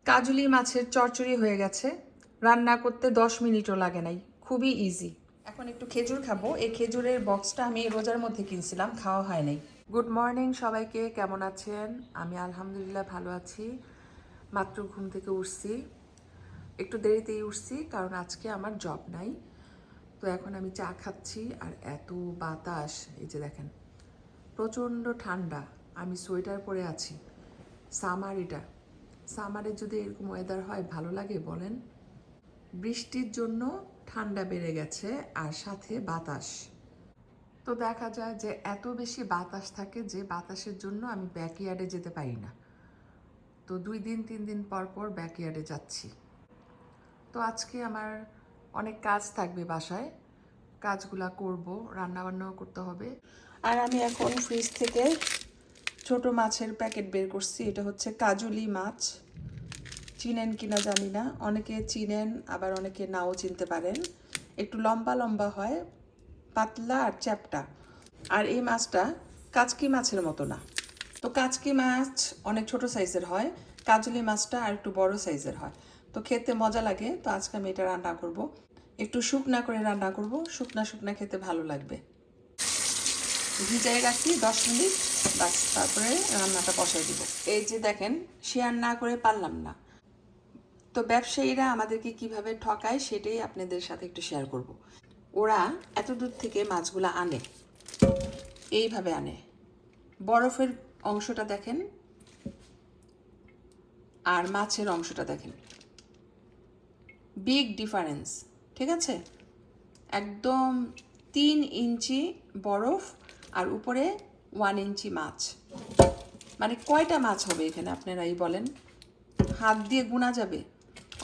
কাজুলি মাছের চচ্চড়ি হয়ে গেছে। রান্না করতে 10 মিনিটও লাগে নাই, খুবই ইজি। এখন একটু খেজুর খাবো। এই খেজুরের বক্সটা আমি রোজার মধ্যে কিনছিলাম, খাওয়া হয় নাই। গুড মর্নিং সবাইকে, কেমন আছেন? আমি আলহামদুলিল্লাহ ভালো আছি। মাত্র ঘুম থেকে উঠছি, একটু দেরিতেই উঠছি কারণ আজকে আমার জব নাই। তো এখন আমি চা খাচ্ছি আর এত বাতাস, এই যে দেখেন প্রচণ্ড ঠান্ডা। আমি সোয়েটার পরে আছি। সামারে যদি এরকম ওয়েদার হয় ভালো লাগে বলেন? বৃষ্টির জন্য ঠান্ডা বেড়ে গেছে আর সাথে বাতাস। তো দেখা যায় যে এত বেশি বাতাস থাকে যে বাতাসের জন্য আমি ব্যাকইয়ার্ডে যেতে পারি না। তো 2-3 দিন পর পর ব্যাকইয়ার্ডে যাচ্ছি। তো আজকে আমার অনেক কাজ থাকবে বাসায়, কাজগুলা করব, রান্নাবান্নাও করতে হবে। আর আমি এখন ফ্রিজ থেকে ছোট মাছের প্যাকেট বের করছি। এটা হচ্ছে কাজুলি মাছ। চিনেন কিনা জানি না, অনেকে চিনেন আবার অনেকে নাও চিনতে পারেন। একটু লম্বা লম্বা হয়, পাতলা আর চ্যাপ্টা। আর এই মাছটা কাচকি মাছের মতো না। তো কাচকি মাছ অনেক ছোট সাইজের হয়, কাজুলি মাছটা আর একটু বড় সাইজের হয়। তো খেতে মজা লাগে। তো আজকে আমি এটা রান্না করব, একটু শুকনা করে রান্না করব। শুকনা শুকনা খেতে ভালো লাগবে। ভিজাই রাখি 10 মিনিট, বাস তারপরে রান্নাটা বসাই দিব। এই যে দেখেন, শেয়ার না করে পারলাম না। তো ব্যবসায়ীরা আমাদেরকে কিভাবে ঠকায় সেটাই আপনাদের সাথে একটু শেয়ার করব। ওরা এত দূর থেকে মাছগুলো আনে, এইভাবে আনে। বরফের অংশটা দেখেন আর মাছের অংশটা দেখেন, বিগ ডিফারেন্স। ঠিক আছে, একদম 3 ইঞ্চি বরফ আর উপরে 1 ইঞ্চি মাছ। মানে কয়টা মাছ হবে এখানে আপনারাই বলেন? হাত দিয়ে গোনা যাবে।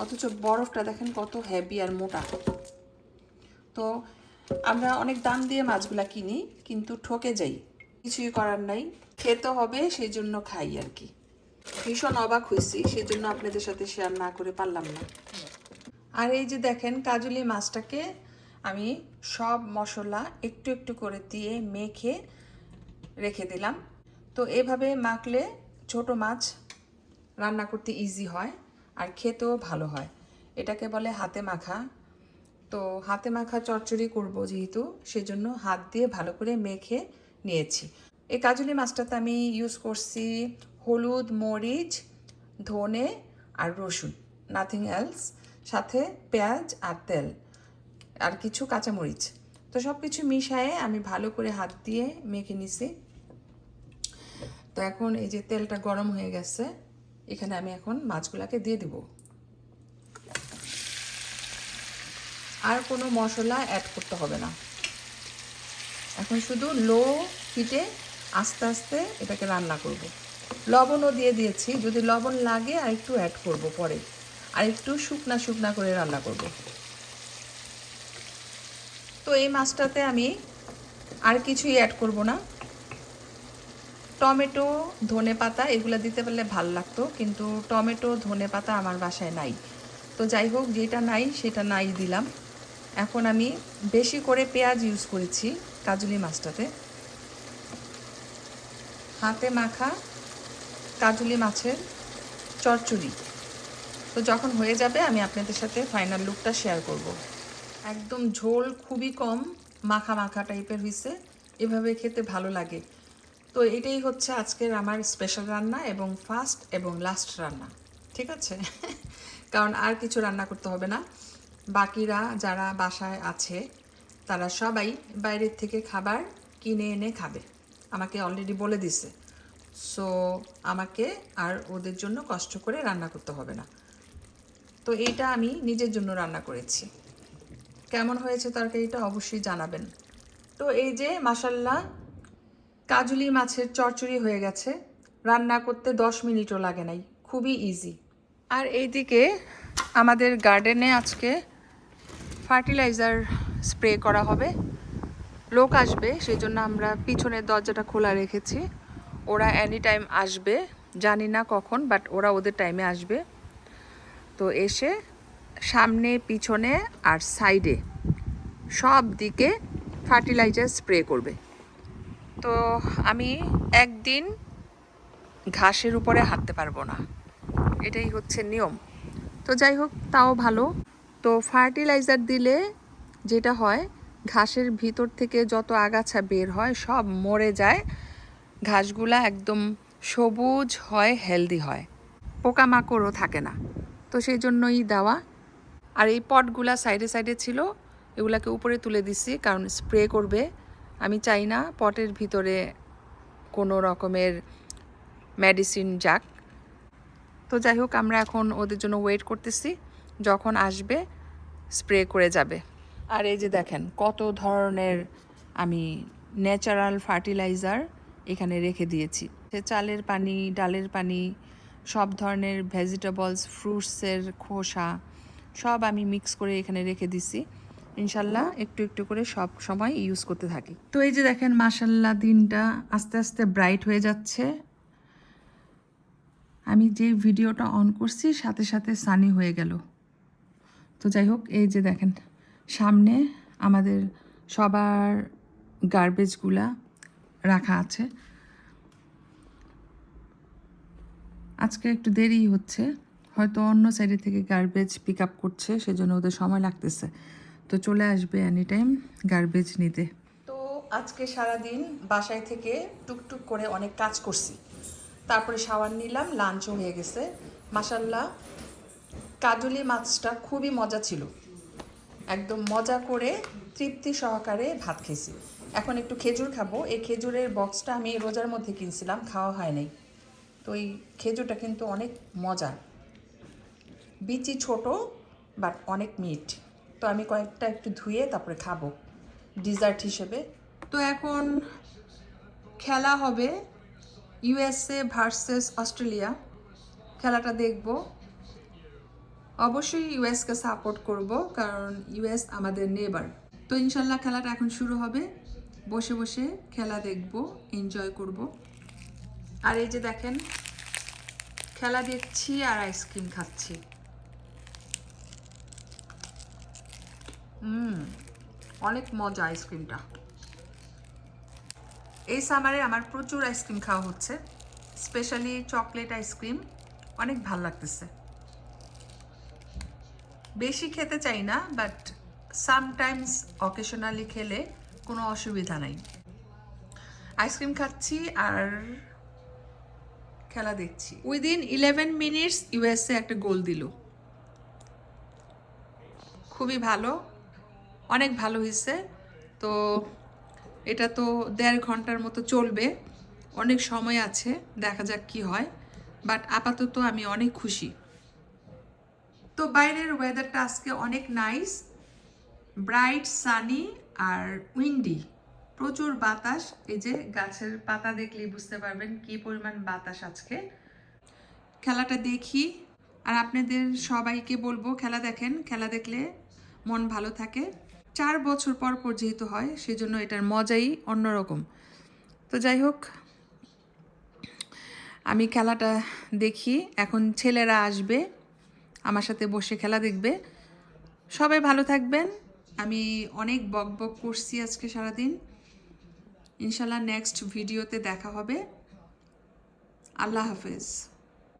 অথচ বরফটা দেখেন কত হেভি আর মোটা। তো আমরা অনেক দাম দিয়ে মাছগুলা কিনি, কিন্তু ঠকে যাই। কিছুই করার নাই, খেতে হবে, সেই জন্য খাই আর কি। ভীষণ অবাক হয়েছি, সেই জন্য আপনাদের সাথে শেয়ার না করে পারলাম না। আর এই যে দেখেন, কাজুলি মাছটাকে আমি সব মশলা একটু একটু করে দিয়ে মেখে রেখে দিলাম। তো এভাবে মাখলে ছোট মাছ রান্না করতে ইজি হয় আর খেতেও ভালো হয়। এটাকে বলে হাতে মাখা। তো হাতে মাখা চচ্চড়ি করব যেহেতু, সেজন্য হাত দিয়ে ভালো করে মেখে নিয়েছি। এই কাজুলি মাছটাতে আমি ইউজ করছি হলুদ, মরিচ, ধনে আর রসুন, নাথিং এলস। সাথে পেঁয়াজ আর তেল আর কিছু কাঁচামরিচ। তো সব কিছু মিশিয়ে আমি ভালো করে হাত দিয়ে মেখে নিছি। তো এখন এই যে তেলটা গরম হয়ে গেছে, এখানে আমি এখন মাছগুলোকে দিয়ে দিব। আর কোনো মশলা অ্যাড করতে হবে না। এখন শুধু লো হিটে আস্তে আস্তে এটাকে রান্না করব। লবণও দিয়ে দিয়েছি, যদি লবণ লাগে আর একটু অ্যাড করব পরে। আর একটু শুকনা শুকনা করে রান্না করব। তো এই মাছটাতে আমি আর কিছুই অ্যাড করব না। টমেটো, ধনে পাতা এগুলো দিতে পারলে ভাল লাগতো, কিন্তু টমেটো, ধনে পাতা আমার বাসায় নাই। তো যাই হোক, যেটা নাই সেটা নাই দিলাম। এখন আমি বেশি করে পেঁয়াজ ইউজ করেছি কাজুলি মাছটাতে। হাতে মাখা কাজুলি মাছের চচ্চড়ি। তো যখন হয়ে যাবে আমি আপনাদের সাথে ফাইনাল লুকটা শেয়ার করব। একদম ঝোল খুবই কম, মাখা মাখা টাইপের হয়েছে। এভাবে খেতে ভালো লাগে। তো এটাই হচ্ছে আজকের আমার স্পেশাল রান্না এবং ফার্স্ট এবং লাস্ট রান্না। ঠিক আছে? কারণ আর কিছু রান্না করতে হবে না। বাকিরা যারা বাসায় আছে তারা সবাই বাইরের থেকে খাবার কিনে এনে খাবে, আমাকে অলরেডি বলে দিছে। সো আমাকে আর ওদের জন্য কষ্ট করে রান্না করতে হবে না। তো এইটা আমি নিজের জন্য রান্না করেছি। কেমন হয়েছে তরকারিটা অবশ্যই জানাবেন। তো এই যে মাশাল্লাহ, কাজুলি মাছের চচ্চড়ি হয়ে গেছে। রান্না করতে 10 মিনিটও লাগে নাই, খুবই ইজি। আর এইদিকে আমাদের গার্ডেনে আজকে ফার্টিলাইজার স্প্রে করা হবে। লোক আসবে, সেই জন্য আমরা পিছনের দরজাটা খোলা রেখেছি। ওরা এনি টাইম আসবে, জানি না কখন, বাট ওরা ওদের টাইমে আসবে। তো এসে সামনে, পিছনে আর সাইডে সব দিকে ফার্টিলাইজার স্প্রে করবে। তো আমি একদিন ঘাসের উপরে হাঁটতে পারবো না, এটাই হচ্ছে নিয়ম। তো যাই হোক, তাও ভালো। তো ফার্টিলাইজার দিলে যেটা হয়, ঘাসের ভিতর থেকে যত আগাছা বের হয় সব মরে যায়, ঘাসগুলা একদম সবুজ হয়, হেলদি হয়, পোকামাকড়ও থাকে না। তো সেই জন্যই দেওয়া। আর এই পটগুলা সাইডে সাইডে ছিল, এগুলাকে উপরে তুলে দিছি, কারণ স্প্রে করবে। আমি চাই না পটের ভিতরে কোনো রকমের মেডিসিন যাক। তো যাই হোক, আমরা এখন ওদের জন্য ওয়েট করতেছি, যখন আসবে স্প্রে করে যাবে। আর এই যে দেখেন কত ধরনের আমি ন্যাচারাল ফার্টিলাইজার এখানে রেখে দিয়েছি। চালের পানি, ডালের পানি, সব ধরনের ভেজিটেবলস, ফ্রুটসের খোসা সব আমি মিক্স করে এখানে রেখে দিছি। ইনশাল্লাহ একটু একটু করে সব সময় ইউজ করতে থাকি। তো এই যে দেখেন, মাশাল্লাহ দিনটা আস্তে আস্তে ব্রাইট হয়ে যাচ্ছে। আমি যে ভিডিওটা অন করছি সাথে সাথে সানি হয়ে গেল। তো যাই হোক, এই যে দেখেন সামনে আমাদের সবার গার্বেজগুলা রাখা আছে। আজকে একটু দেরি হচ্ছে, হয়তো অন্য সাইডে থেকে গার্বেজ পিক আপ করছে, সেজন্য ওদের সময় লাগতেছে। তো চলে আসবে এনি টাইম গার্বেজ নিতে। তো আজকে সারাদিন বাসায় থেকে টুকটুক করে অনেক কাজ করছি, তারপরে শাওয়ার নিলাম, লাঞ্চও হয়ে গেছে। মাশাল্লাহ কাজলি মাছটা খুবই মজা ছিল, একদম মজা করে তৃপ্তি সহকারে ভাত খেয়েছি। এখন একটু খেজুর খাবো। এই খেজুরের বক্সটা আমি রোজার মধ্যে কিনছিলাম, খাওয়া হয় নাই। তো এই খেজুরটা কিন্তু অনেক মজা, বিচি ছোট বাট অনেক মিট। তো আমি কয়েকটা একটু ধুয়ে তারপরে খাবো ডিজার্ট হিসেবে। তো এখন খেলা হবে ইউএসএ ভার্সেস অস্ট্রেলিয়া, খেলাটা দেখব। অবশ্যই ইউএসকে সাপোর্ট করব, কারণ ইউএস আমাদের নেবার। তো ইনশাল্লাহ খেলাটা এখন শুরু হবে, বসে বসে খেলা দেখব, এনজয় করব। আর এই যে দেখেন, খেলা দেখছি আর আইসক্রিম খাচ্ছি। অনেক মজা আইসক্রিমটা। এই সামারে আমার প্রচুর আইসক্রিম খাওয়া হচ্ছে, স্পেশালি চকলেট আইসক্রিম, অনেক ভালো লাগতেছে। বেশি খেতে চাই না, বাট সামটাইমস অকেশনালি খেলে কোনো অসুবিধা নাই। আইসক্রিম খাচ্ছি আর খেলা দেখছি। উইদিন 11 মিনিটস ইউএসএ একটা গোল দিল, খুবই ভালো, অনেক ভালো হয়েছে। তো এটা তো 1.5 ঘন্টার মতো চলবে, অনেক সময় আছে, দেখা যাক কি হয়। বাট আপাতত আমি অনেক খুশি। তো বাইরের ওয়েদারটা আজকে অনেক নাইস, ব্রাইট, সানি আর উইন্ডি, প্রচুর বাতাস। এই যে গাছের পাতা দেখলেই বুঝতে পারবেন কি পরিমাণ বাতাস আজকে। খেলাটা দেখি, আর আপনাদের সবাইকে বলবো খেলা দেখেন, খেলা দেখলে মন ভালো থাকে। 4 বছর পর পর যেহেতু হয়, সেজন্য এটার মজাই অন্যরকম। তো যাই হোক, আমি খেলাটা দেখি। এখন ছেলেরা আসবে আমার সাথে বসে খেলা দেখবে। সবাই ভালো থাকবেন। আমি অনেক বক বক করছি আজকে সারাদিন। ইনশাল্লাহ নেক্সট ভিডিওতে দেখা হবে। আল্লাহ হাফেজ।